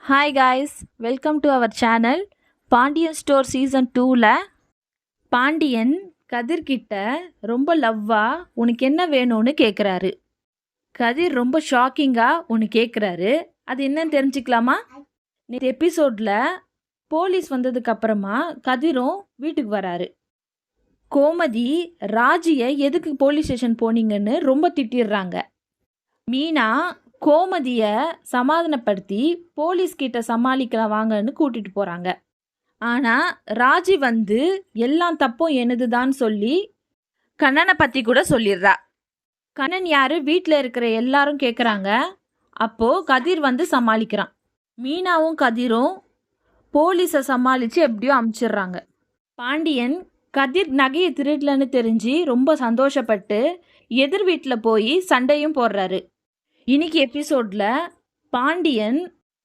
Hi guys, welcome to our channel. Pandian store season 2ல் பாண்டியன் கதிர்கிட்ட ரொம்ப லவ்வாக உனக்கு என்ன வேணும்னு கேட்குறாரு. கதிர் ரொம்ப ஷாக்கிங்காக ஒன்று கேட்குறாரு. அது என்னன்னு தெரிஞ்சுக்கலாமா? நேற்று எபிசோடில் போலீஸ் வந்ததுக்கப்புறமா கதிரும் வீட்டுக்கு வராரு. கோமதி ராஜியை எதுக்கு போலீஸ் ஸ்டேஷன் போனீங்கன்னு ரொம்ப திட்டிடுறாங்க. மீனா கோமதியை சமாதானப்படுத்தி போலீஸ்கிட்ட சமாளிக்கலாம் வாங்கன்னு கூட்டிகிட்டு போகிறாங்க. ஆனால் ராஜி வந்து எல்லாம் தப்பும் எனதுதான் சொல்லி கண்ணனை பற்றி கூட சொல்லிடுறா. கண்ணன் யார் வீட்டில் இருக்கிற எல்லாரும் கேட்குறாங்க. அப்போது கதிர் வந்து சமாளிக்கிறான். மீனாவும் கதிரும் போலீஸை சமாளித்து எப்படியோ அமுச்சிடுறாங்க. பாண்டியன் கதிர் நகையை திருடலன்னு தெரிஞ்சு ரொம்ப சந்தோஷப்பட்டு எதிர் வீட்டில் போய் சண்டையும் போடுறாரு. இன்னைக்கு எபிசோடில் பாண்டியன்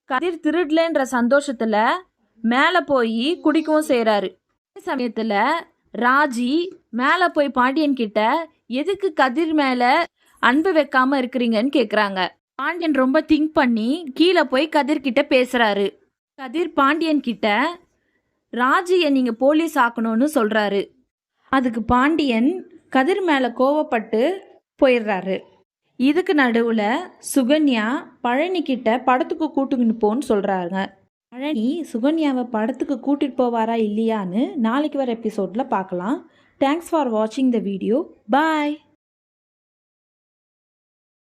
கதிர் திருடலன்ற சந்தோஷத்தில் மேலே போய் குடிக்கவும் செய்கிறாரு. அதே சமயத்தில் ராஜி மேலே போய் பாண்டியன் கிட்ட எதுக்கு கதிர் மேலே அன்பு வைக்காமல் இருக்கிறீங்கன்னு கேட்குறாங்க. பாண்டியன் ரொம்ப திங்க் பண்ணி கீழே போய் கதிர்கிட்ட பேசுகிறாரு. கதிர் பாண்டியன் கிட்ட ராஜியை நீங்கள் போலீஸ் ஆக்கணும்னு சொல்கிறாரு. அதுக்கு பாண்டியன் கதிர் மேலே கோவப்பட்டு போயிடுறாரு. இதுக்கு நடுவில் சுகன்யா பழனி கிட்ட படத்துக்கு கூட்டுக்கிட்டு போன்னு சொல்கிறாங்க. பழனி சுகன்யாவை படத்துக்கு கூட்டிகிட்டு போவாரா இல்லையான்னு நாளைக்கு வர எபிசோடில் பார்க்கலாம். தேங்க்ஸ் ஃபார் வாட்சிங் த வீடியோ. பாய்.